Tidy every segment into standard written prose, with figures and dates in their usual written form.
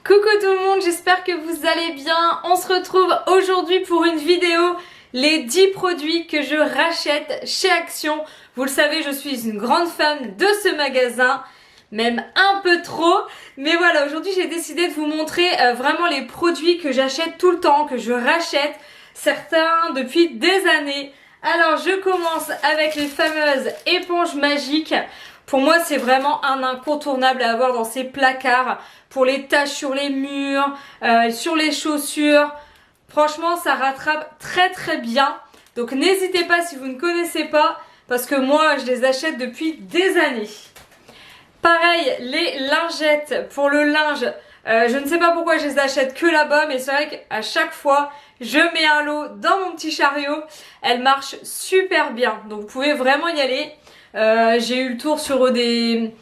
Coucou tout le monde, j'espère que vous allez bien. On se retrouve aujourd'hui pour une vidéo, les 10 produits que je rachète chez Action. Vous le savez, je suis une grande fan de ce magasin, même un peu trop. Mais voilà, aujourd'hui j'ai décidé de vous montrer vraiment les produits que j'achète tout le temps, que je rachète, certains depuis des années. Alors je commence avec les fameuses éponges magiques. Pour moi, c'est vraiment un incontournable à avoir dans ces placards pour les taches sur les murs, sur les chaussures. Franchement, ça rattrape très très bien. Donc n'hésitez pas si vous ne connaissez pas, parce que moi, je les achète depuis des années. Pareil, les lingettes pour le linge. Je ne sais pas pourquoi je les achète que là-bas, mais c'est vrai qu'à chaque fois, je mets un lot dans mon petit chariot. Elles marchent super bien, donc vous pouvez vraiment y aller. J'ai eu le tour sur une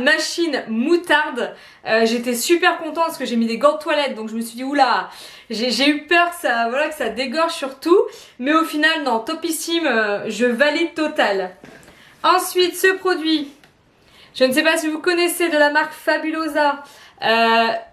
machine moutarde. J'étais super contente parce que j'ai mis des gants de toilette, donc je me suis dit oula, j'ai eu peur que ça dégorge sur tout, mais au final non, topissime, je valide total. Ensuite, ce produit, je ne sais pas si vous connaissez, de la marque Fabulosa,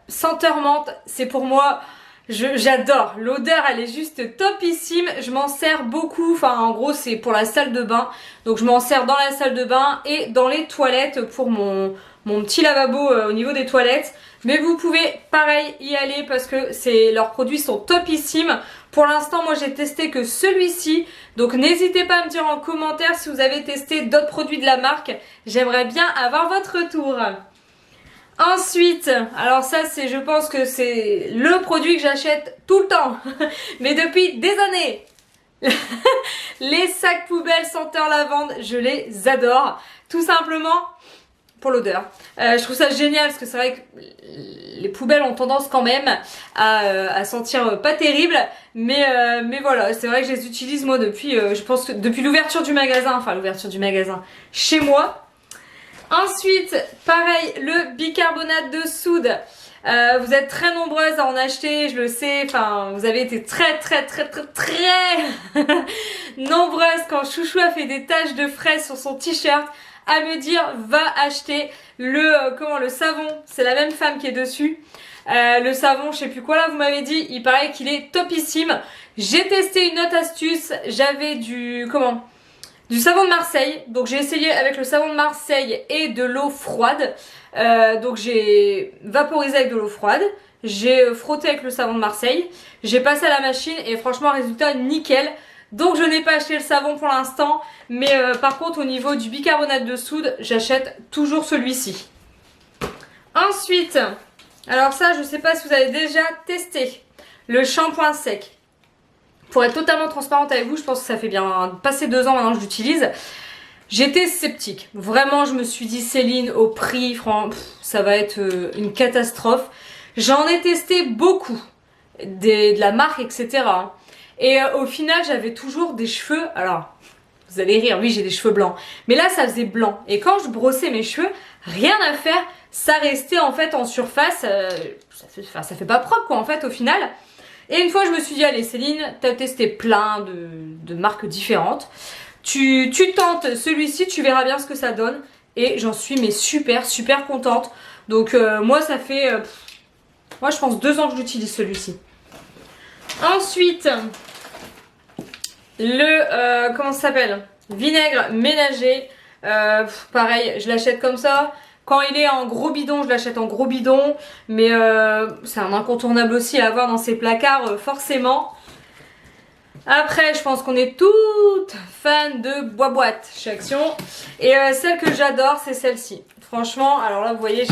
senteur menthe, c'est pour moi, j'adore, l'odeur elle est juste topissime, je m'en sers beaucoup, enfin en gros c'est pour la salle de bain, donc je m'en sers dans la salle de bain et dans les toilettes pour mon petit lavabo au niveau des toilettes, mais vous pouvez pareil y aller parce que leurs produits sont topissimes. Pour l'instant moi j'ai testé que celui-ci, donc n'hésitez pas à me dire en commentaire si vous avez testé d'autres produits de la marque, j'aimerais bien avoir votre retour. Ensuite, alors ça je pense que c'est le produit que j'achète tout le temps, mais depuis des années. Les sacs poubelles senteur lavande, je les adore, tout simplement pour l'odeur. Je trouve ça génial parce que c'est vrai que les poubelles ont tendance quand même à sentir pas terrible, mais voilà, c'est vrai que je les utilise moi depuis, je pense que depuis l'ouverture du magasin, chez moi. Ensuite, pareil, le bicarbonate de soude. Vous êtes très nombreuses à en acheter, je le sais, enfin vous avez été très nombreuses quand Chouchou a fait des taches de fraise sur son t-shirt à me dire va acheter le savon, c'est la même femme qui est dessus. Le savon, je sais plus quoi là, vous m'avez dit, il paraît qu'il est topissime. J'ai testé une autre astuce, j'avais du savon de Marseille, donc j'ai essayé avec le savon de Marseille et de l'eau froide. Donc j'ai vaporisé avec de l'eau froide, j'ai frotté avec le savon de Marseille, j'ai passé à la machine et franchement résultat nickel. Donc je n'ai pas acheté le savon pour l'instant, mais par contre au niveau du bicarbonate de soude, j'achète toujours celui-ci. Ensuite, alors ça je sais pas si vous avez déjà testé, le shampoing sec. Pour être totalement transparente avec vous, je pense que ça fait bien passer 2 ans maintenant que je l'utilise. J'étais sceptique. Vraiment, je me suis dit, Céline, au prix, ça va être une catastrophe. J'en ai testé beaucoup, de la marque, etc. Et au final, j'avais toujours des cheveux. Alors, vous allez rire, oui, j'ai des cheveux blancs. Mais là, ça faisait blanc. Et quand je brossais mes cheveux, rien à faire, ça restait en fait en surface. Ça fait pas propre, quoi, en fait, au final. Et une fois je me suis dit allez Céline, t'as testé plein de marques différentes, tu tentes celui-ci, tu verras bien ce que ça donne. Et j'en suis mais super contente. Donc moi ça fait moi je pense 2 ans que j'utilise celui-ci. Ensuite le comment ça s'appelle, vinaigre ménager, pareil je l'achète comme ça. Quand il est en gros bidon, je l'achète en gros bidon. Mais c'est un incontournable aussi à avoir dans ces placards, forcément. Après, je pense qu'on est toutes fans de boîte chez Action. Et celle que j'adore, c'est celle-ci. Franchement, alors là, vous voyez,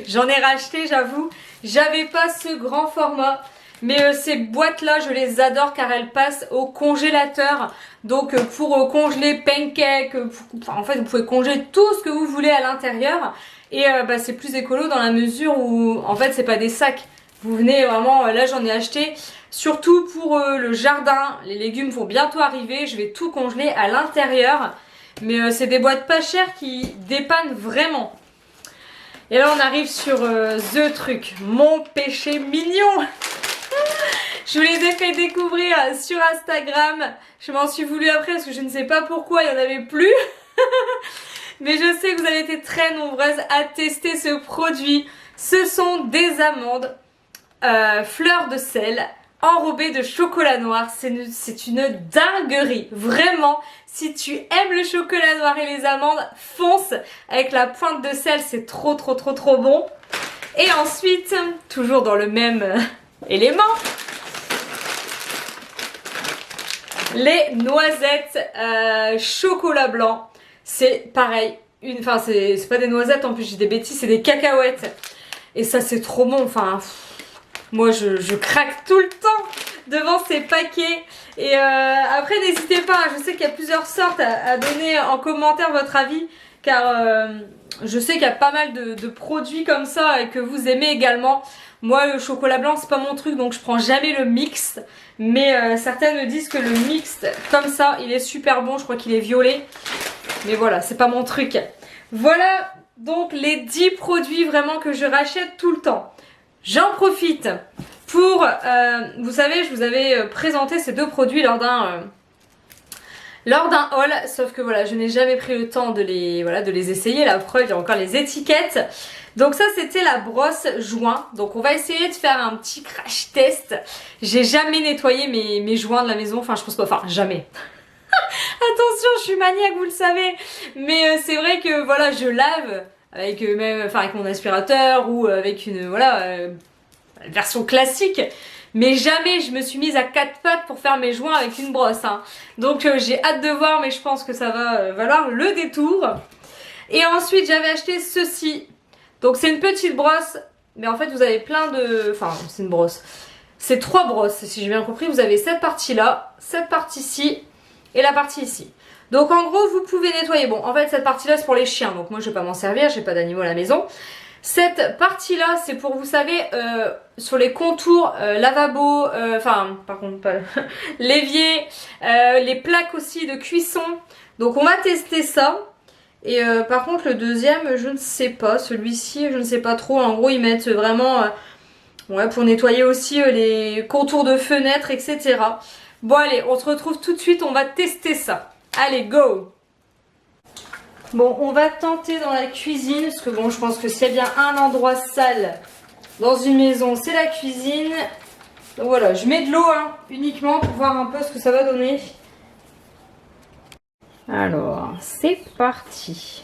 j'en ai racheté, j'avoue. J'avais pas ce grand format. Mais ces boîtes-là, je les adore car elles passent au congélateur. Donc pour congeler pancakes, en fait, vous pouvez congeler tout ce que vous voulez à l'intérieur. Et c'est plus écolo dans la mesure où en fait c'est pas des sacs. Vous venez vraiment, là j'en ai acheté surtout pour le jardin. Les légumes vont bientôt arriver, je vais tout congeler à l'intérieur. Mais c'est des boîtes pas chères qui dépannent vraiment. Et là on arrive sur the truc, mon péché mignon. Je vous les ai fait découvrir sur Instagram. Je m'en suis voulu après parce que je ne sais pas pourquoi il n'y en avait plus. Mais je sais que vous avez été très nombreuses à tester ce produit. Ce sont des amandes fleurs de sel enrobées de chocolat noir. C'est une dinguerie, vraiment. Si tu aimes le chocolat noir et les amandes, fonce avec la pointe de sel, c'est trop bon. Et ensuite, toujours dans le même élément, les noisettes chocolat blanc. C'est pareil, enfin c'est pas des noisettes en plus, j'ai des bêtises, c'est des cacahuètes. Et ça c'est trop bon, enfin moi je craque tout le temps devant ces paquets. Et après n'hésitez pas, je sais qu'il y a plusieurs sortes à donner en commentaire votre avis, car je sais qu'il y a pas mal de produits comme ça et que vous aimez également. Moi le chocolat blanc c'est pas mon truc, donc je prends jamais le mixte. Mais certaines me disent que le mixte comme ça il est super bon, je crois qu'il est violet. Mais voilà, c'est pas mon truc. Voilà donc les 10 produits vraiment que je rachète tout le temps. J'en profite pour, vous savez, je vous avais présenté ces deux produits lors d'un haul, sauf que voilà, je n'ai jamais pris le temps de les essayer. La preuve, il y a encore les étiquettes. Donc ça, c'était la brosse joint. Donc on va essayer de faire un petit crash test. J'ai jamais nettoyé mes joints de la maison, enfin je pense pas, enfin jamais. Attention, je suis maniaque, vous le savez. Mais c'est vrai que voilà, je lave avec avec mon aspirateur ou avec une version classique. Mais jamais je me suis mise à quatre pattes pour faire mes joints avec une brosse. Hein. Donc j'ai hâte de voir, mais je pense que ça va valoir le détour. Et ensuite j'avais acheté ceci. Donc c'est une petite brosse, mais en fait vous avez plein de... Enfin c'est une brosse. C'est 3 brosses, si j'ai bien compris. Vous avez cette partie-là, cette partie-ci et la partie ici. Donc en gros vous pouvez nettoyer. Bon en fait cette partie-là c'est pour les chiens, donc moi je vais pas m'en servir, j'ai pas d'animaux à la maison. Cette partie-là, c'est pour, vous savez, sur les contours lavabo, par contre, pas l'évier, les plaques aussi de cuisson. Donc on va tester ça. Et par contre, le deuxième, je ne sais pas. Celui-ci, je ne sais pas trop. En gros, ils mettent vraiment pour nettoyer aussi les contours de fenêtres, etc. Bon, allez, on se retrouve tout de suite. On va tester ça. Allez, go! Bon, on va tenter dans la cuisine, parce que bon, je pense que s'il y a bien un endroit sale dans une maison, c'est la cuisine. Donc voilà, je mets de l'eau uniquement pour voir un peu ce que ça va donner. Alors, c'est parti.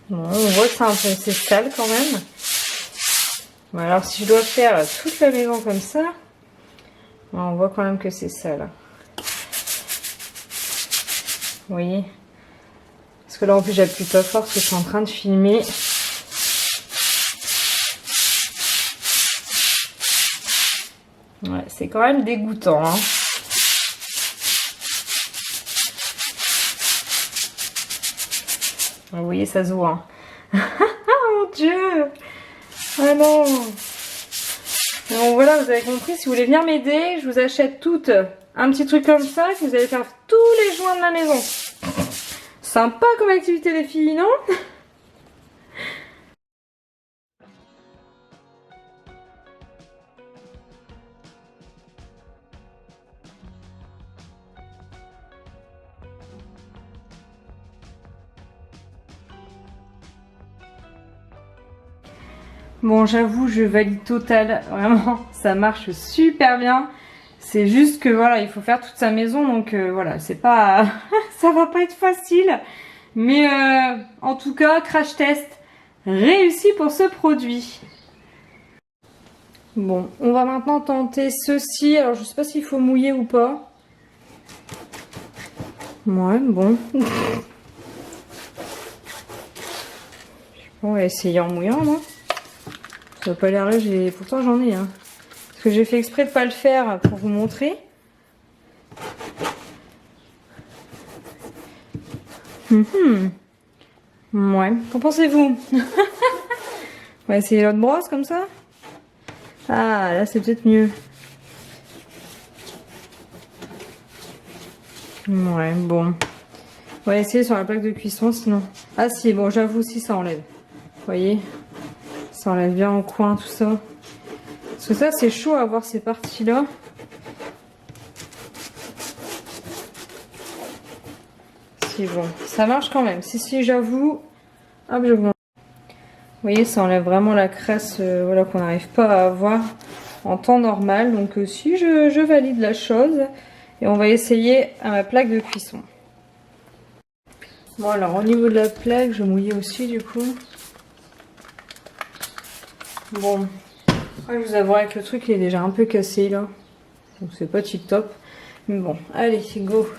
Bon, on voit que c'est sale quand même. Bon, alors si je dois faire toute la maison comme ça, on voit quand même que c'est sale. Vous voyez? Parce que là en plus j'appuie pas fort parce que je suis en train de filmer. Ouais, c'est quand même dégoûtant. Hein. Vous voyez, ça se voit. Oh mon Dieu! Ah non! Donc voilà, vous avez compris, si vous voulez venir m'aider, je vous achète toutes un petit truc comme ça, que vous allez faire tous les joints de la maison. Sympa comme activité les filles, non? Bon, j'avoue, je valide total. Vraiment, ça marche super bien. C'est juste que voilà, il faut faire toute sa maison, donc voilà, c'est pas, ça va pas être facile. Mais en tout cas, crash test réussi pour ce produit. Bon, on va maintenant tenter ceci. Alors, je sais pas s'il faut mouiller ou pas. Ouais, bon. On va essayer en mouillant, non? Ça n'a pas l'air là, pourtant j'en ai. Hein. Parce que j'ai fait exprès de pas le faire pour vous montrer. Ouais, qu'en pensez-vous? On va essayer l'autre brosse comme ça. Ah, là c'est peut-être mieux. Ouais, bon. On va essayer sur la plaque de cuisson sinon. Ah si, bon j'avoue si ça enlève. Vous voyez? Ça enlève bien au coin tout ça. Parce que ça c'est chaud à avoir ces parties là. Si bon, ça marche quand même. Si j'avoue. Hop, je vous... Vous voyez, ça enlève vraiment la crasse voilà, qu'on n'arrive pas à avoir en temps normal. Donc si je valide la chose. Et on va essayer à ma plaque de cuisson. Bon alors au niveau de la plaque, je mouillais aussi du coup. Bon, je vous avouerai que le truc il est déjà un peu cassé là. Donc c'est pas tip top. Mais bon, allez, go.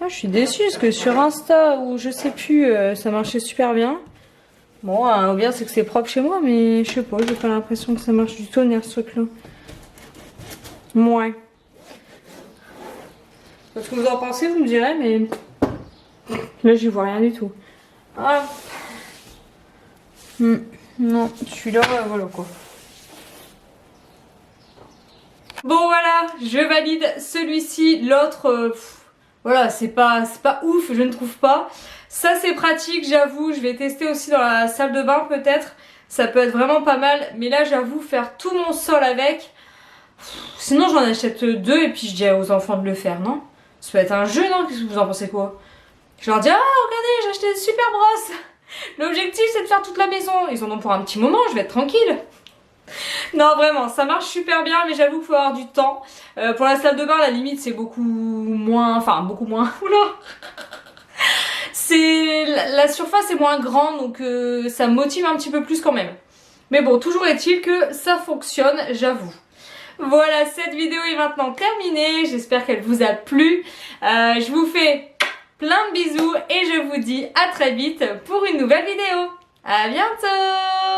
Ah, je suis déçue parce que sur Insta ou je sais plus, ça marchait super bien. Bon, au bien c'est que c'est propre chez moi, mais je sais pas, j'ai pas l'impression que ça marche du tonnerre ce truc là. Ouais. Ce que vous en pensez, vous me direz, mais là j'y vois rien du tout. Ah. Non, celui-là, voilà quoi. Bon voilà, je valide celui-ci. L'autre, voilà, c'est pas ouf, je ne trouve pas. Ça c'est pratique, j'avoue. Je vais tester aussi dans la salle de bain peut-être. Ça peut être vraiment pas mal. Mais là j'avoue, faire tout mon sol avec. Sinon j'en achète deux et puis je dis aux enfants de le faire, non? Ça peut être un jeu, non? Qu'est-ce que vous en pensez quoi? Je leur dis, ah regardez, j'ai acheté une super brosse. L'objectif c'est de faire toute la maison. Ils en ont pour un petit moment, je vais être tranquille. Non vraiment, ça marche super bien, mais j'avoue qu'il faut avoir du temps. Pour la salle de bain, la limite c'est beaucoup moins, enfin beaucoup moins. Oula. C'est la surface est moins grande, donc ça me motive un petit peu plus quand même. Mais bon, toujours est-il que ça fonctionne, j'avoue. Voilà, cette vidéo est maintenant terminée. J'espère qu'elle vous a plu. Je vous fais plein de bisous et je vous dis à très vite pour une nouvelle vidéo. À bientôt!